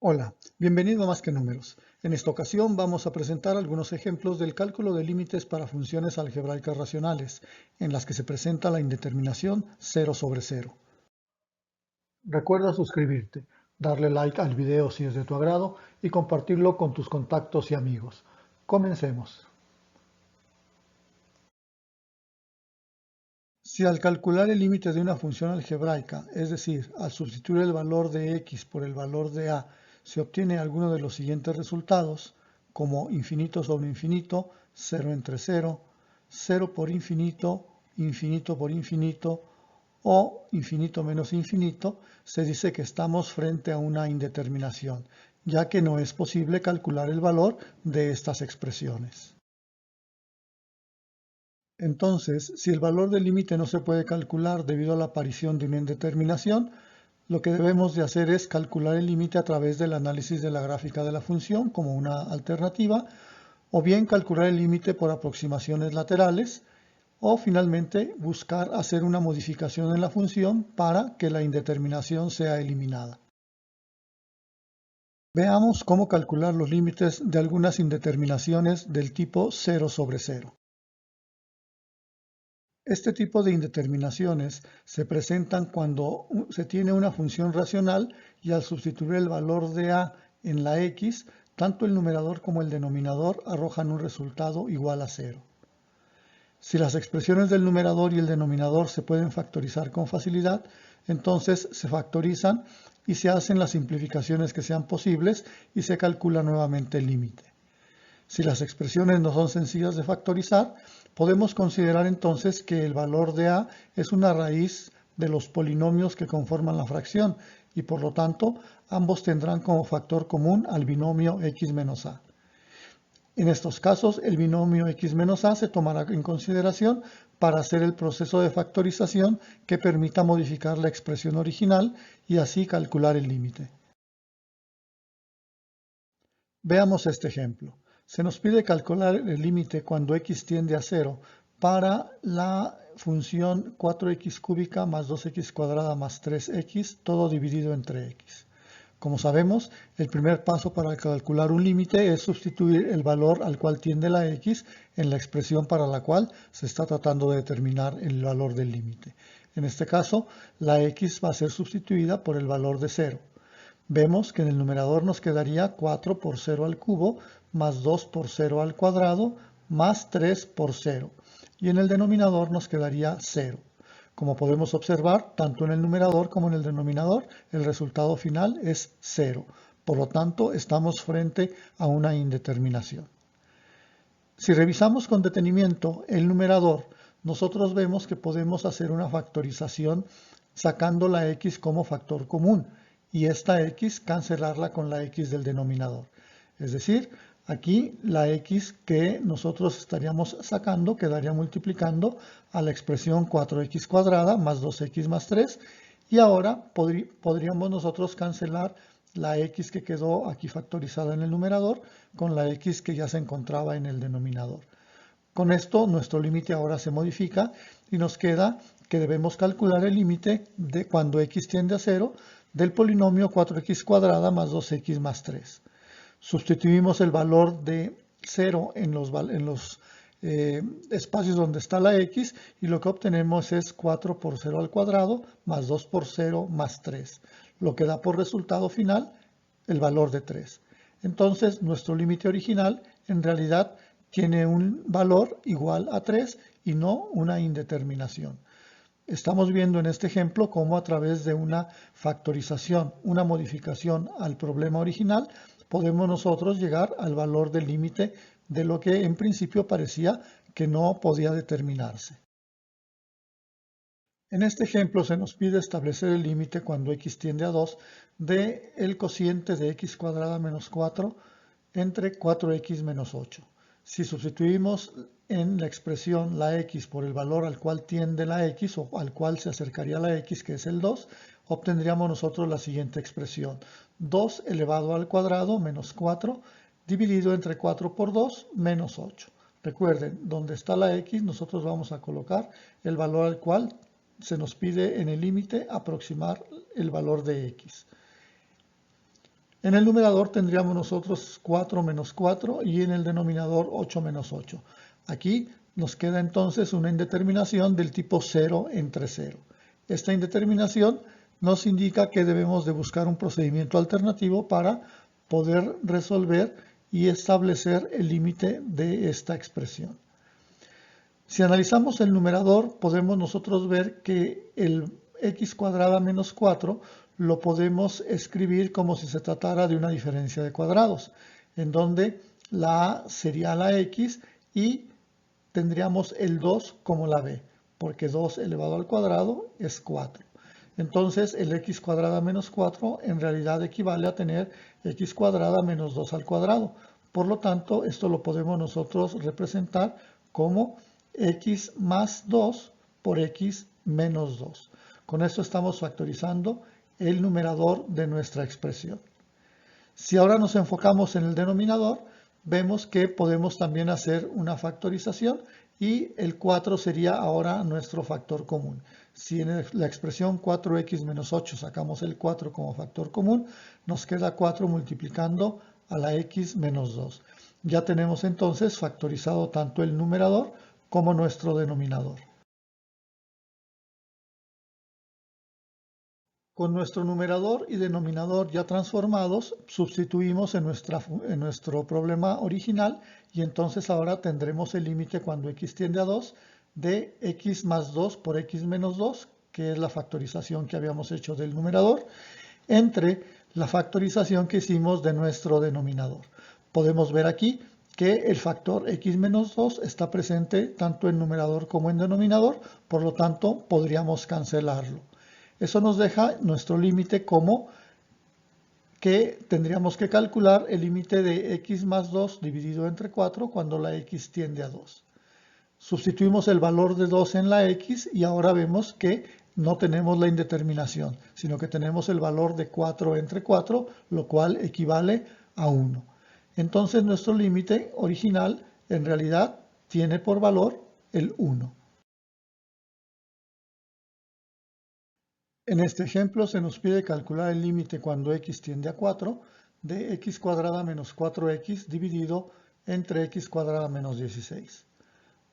Hola, bienvenido a Más que Números. En esta ocasión vamos a presentar algunos ejemplos del cálculo de límites para funciones algebraicas racionales, en las que se presenta la indeterminación 0 sobre 0. Recuerda suscribirte, darle like al video si es de tu agrado y compartirlo con tus contactos y amigos. Comencemos. Si al calcular el límite de una función algebraica, es decir, al sustituir el valor de x por el valor de a, se obtiene alguno de los siguientes resultados, como infinito sobre infinito, 0 entre 0, 0 por infinito, infinito por infinito o infinito menos infinito, se dice que estamos frente a una indeterminación, ya que no es posible calcular el valor de estas expresiones. Entonces, si el valor del límite no se puede calcular debido a la aparición de una indeterminación, lo que debemos de hacer es calcular el límite a través del análisis de la gráfica de la función como una alternativa, o bien calcular el límite por aproximaciones laterales, o finalmente buscar hacer una modificación en la función para que la indeterminación sea eliminada. Veamos cómo calcular los límites de algunas indeterminaciones del tipo 0 sobre 0. Este tipo de indeterminaciones se presentan cuando se tiene una función racional y al sustituir el valor de a en la x, tanto el numerador como el denominador arrojan un resultado igual a 0. Si las expresiones del numerador y el denominador se pueden factorizar con facilidad, entonces se factorizan y se hacen las simplificaciones que sean posibles y se calcula nuevamente el límite. Si las expresiones no son sencillas de factorizar, podemos considerar entonces que el valor de a es una raíz de los polinomios que conforman la fracción y por lo tanto ambos tendrán como factor común al binomio x menos a. En estos casos, el binomio x menos a se tomará en consideración para hacer el proceso de factorización que permita modificar la expresión original y así calcular el límite. Veamos este ejemplo. Se nos pide calcular el límite cuando x tiende a 0 para la función 4x cúbica más 2x cuadrada más 3x, todo dividido entre x. Como sabemos, el primer paso para calcular un límite es sustituir el valor al cual tiende la x en la expresión para la cual se está tratando de determinar el valor del límite. En este caso, la x va a ser sustituida por el valor de 0. Vemos que en el numerador nos quedaría 4 por 0 al cubo más 2 por 0 al cuadrado más 3 por 0. Y en el denominador nos quedaría 0. Como podemos observar, tanto en el numerador como en el denominador, el resultado final es 0. Por lo tanto, estamos frente a una indeterminación. Si revisamos con detenimiento el numerador, nosotros vemos que podemos hacer una factorización sacando la x como factor común y esta x cancelarla con la x del denominador. Es decir, aquí la x que nosotros estaríamos sacando quedaría multiplicando a la expresión 4x cuadrada más 2x más 3 y ahora podríamos nosotros cancelar la x que quedó aquí factorizada en el numerador con la x que ya se encontraba en el denominador. Con esto nuestro límite ahora se modifica y nos queda que debemos calcular el límite de cuando x tiende a 0 del polinomio 4x cuadrada más 2x más 3. Sustituimos el valor de 0 en los espacios donde está la x y lo que obtenemos es 4 por 0 al cuadrado más 2 por 0 más 3, lo que da por resultado final el valor de 3. Entonces nuestro límite original en realidad tiene un valor igual a 3 y no una indeterminación. Estamos viendo en este ejemplo cómo a través de una factorización, una modificación al problema original, podemos nosotros llegar al valor del límite de lo que en principio parecía que no podía determinarse. En este ejemplo se nos pide establecer el límite cuando x tiende a 2 de el cociente de x cuadrada menos 4 entre 4x menos 8. Si sustituimos en la expresión la x por el valor al cual tiende la x o al cual se acercaría la x, que es el 2, obtendríamos nosotros la siguiente expresión. 2 elevado al cuadrado menos 4 dividido entre 4 por 2 menos 8. Recuerden, donde está la x, nosotros vamos a colocar el valor al cual se nos pide en el límite aproximar el valor de x. En el numerador tendríamos nosotros 4 menos 4 y en el denominador 8 menos 8. Aquí nos queda entonces una indeterminación del tipo 0 entre 0. Esta indeterminación nos indica que debemos de buscar un procedimiento alternativo para poder resolver y establecer el límite de esta expresión. Si analizamos el numerador, podemos nosotros ver que el x cuadrada menos 4 lo podemos escribir como si se tratara de una diferencia de cuadrados, en donde la a sería la x y tendríamos el 2 como la b, porque 2 elevado al cuadrado es 4. Entonces el x cuadrada menos 4 en realidad equivale a tener x cuadrada menos 2 al cuadrado. Por lo tanto, esto lo podemos nosotros representar como x más 2 por x menos 2. Con esto estamos factorizando el numerador de nuestra expresión. Si ahora nos enfocamos en el denominador, vemos que podemos también hacer una factorización y el 4 sería ahora nuestro factor común. Si en la expresión 4x menos 8 sacamos el 4 como factor común, nos queda 4 multiplicando a la x menos 2. Ya tenemos entonces factorizado tanto el numerador como nuestro denominador. Con nuestro numerador y denominador ya transformados, sustituimos en nuestro problema original y entonces ahora tendremos el límite cuando x tiende a 2 de x más 2 por x menos 2, que es la factorización que habíamos hecho del numerador, entre la factorización que hicimos de nuestro denominador. Podemos ver aquí que el factor x menos 2 está presente tanto en numerador como en denominador, por lo tanto podríamos cancelarlo. Eso nos deja nuestro límite como que tendríamos que calcular el límite de x más 2 dividido entre 4 cuando la x tiende a 2. Sustituimos el valor de 2 en la x y ahora vemos que no tenemos la indeterminación, sino que tenemos el valor de 4 entre 4, lo cual equivale a 1. Entonces nuestro límite original en realidad tiene por valor el 1. En este ejemplo se nos pide calcular el límite cuando x tiende a 4 de x cuadrada menos 4x dividido entre x cuadrada menos 16.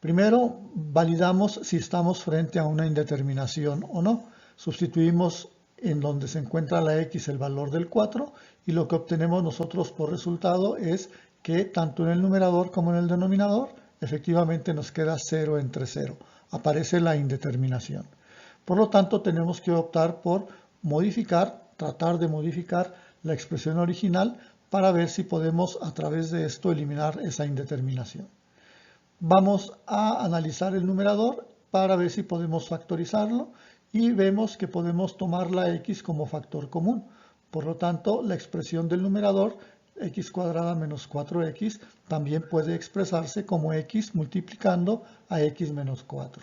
Primero validamos si estamos frente a una indeterminación o no. Sustituimos en donde se encuentra la x el valor del 4 y lo que obtenemos nosotros por resultado es que tanto en el numerador como en el denominador efectivamente nos queda 0 entre 0. Aparece la indeterminación. Por lo tanto, tenemos que optar por tratar de modificar la expresión original para ver si podemos a través de esto eliminar esa indeterminación. Vamos a analizar el numerador para ver si podemos factorizarlo y vemos que podemos tomar la x como factor común. Por lo tanto, la expresión del numerador x cuadrada menos 4x también puede expresarse como x multiplicando a x menos 4.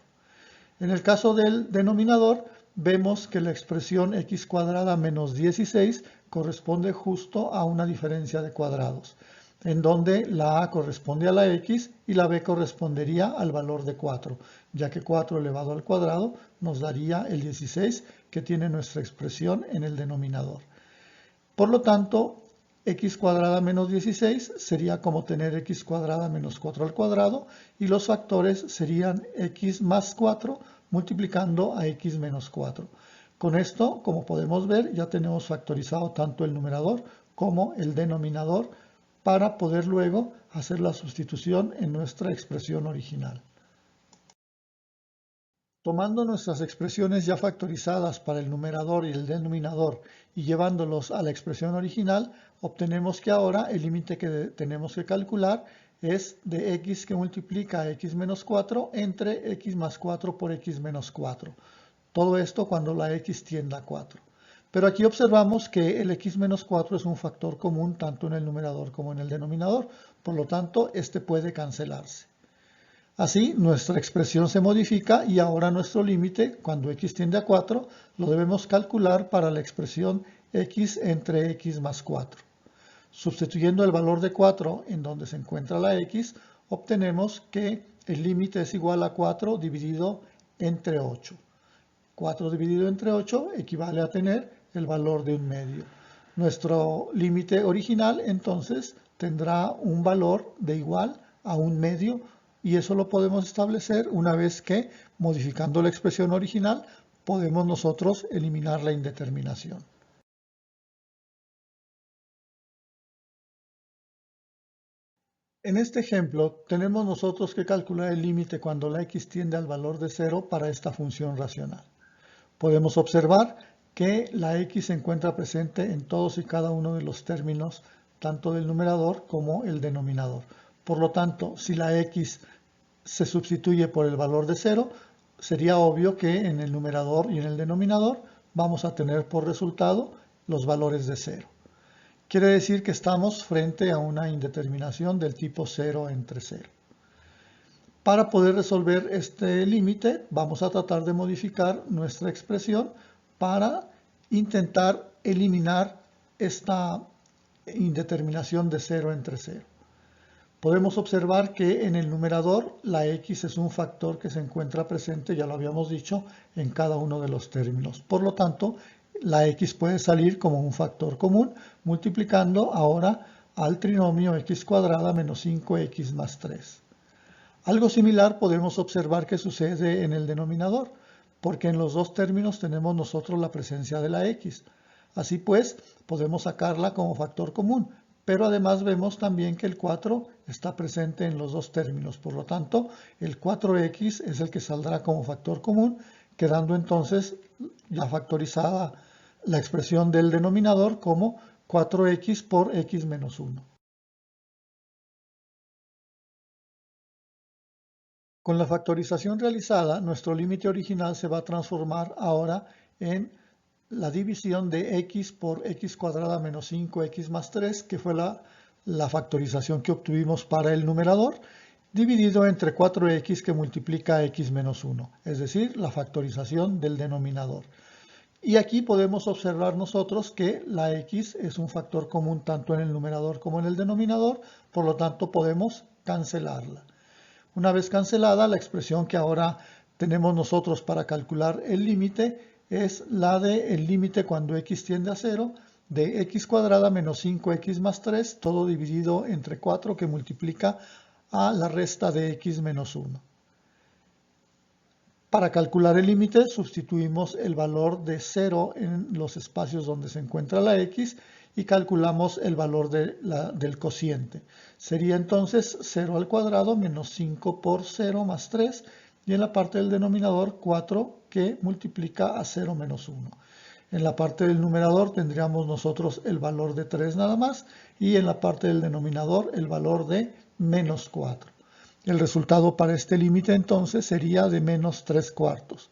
En el caso del denominador, vemos que la expresión x cuadrada menos 16 corresponde justo a una diferencia de cuadrados, en donde la a corresponde a la x y la b correspondería al valor de 4, ya que 4 elevado al cuadrado nos daría el 16 que tiene nuestra expresión en el denominador. Por lo tanto, x cuadrada menos 16 sería como tener x cuadrada menos 4 al cuadrado y los factores serían x más 4 multiplicando a x menos 4. Con esto, como podemos ver, ya tenemos factorizado tanto el numerador como el denominador para poder luego hacer la sustitución en nuestra expresión original. Tomando nuestras expresiones ya factorizadas para el numerador y el denominador y llevándolos a la expresión original, obtenemos que ahora el límite que tenemos que calcular es de x que multiplica a x menos 4 entre x más 4 por x menos 4. Todo esto cuando la x tiende a 4. Pero aquí observamos que el x menos 4 es un factor común tanto en el numerador como en el denominador, por lo tanto este puede cancelarse. Así, nuestra expresión se modifica y ahora nuestro límite, cuando x tiende a 4, lo debemos calcular para la expresión x entre x más 4. Sustituyendo el valor de 4 en donde se encuentra la x, obtenemos que el límite es igual a 4 dividido entre 8. 4 dividido entre 8 equivale a tener el valor de 1 medio. Nuestro límite original entonces tendrá un valor de igual a un medio y eso lo podemos establecer una vez que, modificando la expresión original, podemos nosotros eliminar la indeterminación. En este ejemplo, tenemos nosotros que calcular el límite cuando la x tiende al valor de 0 para esta función racional. Podemos observar que la x se encuentra presente en todos y cada uno de los términos, tanto del numerador como el denominador. Por lo tanto, si la x se sustituye por el valor de 0, sería obvio que en el numerador y en el denominador vamos a tener por resultado los valores de 0. Quiere decir que estamos frente a una indeterminación del tipo 0 entre 0. Para poder resolver este límite, vamos a tratar de modificar nuestra expresión para intentar eliminar esta indeterminación de 0 entre 0. Podemos observar que en el numerador la x es un factor que se encuentra presente, ya lo habíamos dicho, en cada uno de los términos. Por lo tanto, la x puede salir como un factor común, multiplicando ahora al trinomio x cuadrada menos 5x más 3. Algo similar podemos observar que sucede en el denominador, porque en los dos términos tenemos nosotros la presencia de la x. Así pues, podemos sacarla como factor común, pero además vemos también que el 4 está presente en los dos términos. Por lo tanto, el 4x es el que saldrá como factor común, quedando entonces ya factorizada la expresión del denominador como 4x por x menos 1. Con la factorización realizada, nuestro límite original se va a transformar ahora en la división de x por x cuadrada menos 5x más 3, que fue la factorización que obtuvimos para el numerador, dividido entre 4x que multiplica x menos 1, es decir, la factorización del denominador. Y aquí podemos observar nosotros que la x es un factor común tanto en el numerador como en el denominador, por lo tanto podemos cancelarla. Una vez cancelada, la expresión que ahora tenemos nosotros para calcular el límite es la de el límite cuando x tiende a 0 de x cuadrada menos 5x más 3, todo dividido entre 4 que multiplica a la resta de x menos 1. Para calcular el límite sustituimos el valor de 0 en los espacios donde se encuentra la x y calculamos el valor del cociente. Sería entonces 0 al cuadrado menos 5 por 0 más 3 y en la parte del denominador 4 que multiplica a 0 menos 1. En la parte del numerador tendríamos nosotros el valor de 3 nada más y en la parte del denominador el valor de menos 4. El resultado para este límite entonces sería de menos 3/4.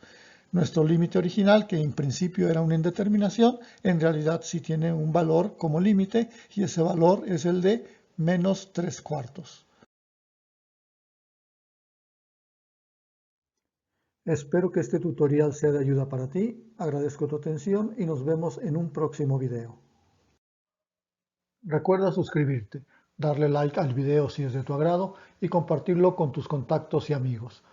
Nuestro límite original, que en principio era una indeterminación, en realidad sí tiene un valor como límite y ese valor es el de menos 3/4. Espero que este tutorial sea de ayuda para ti. Agradezco tu atención y nos vemos en un próximo video. Recuerda suscribirte, darle like al video si es de tu agrado y compartirlo con tus contactos y amigos.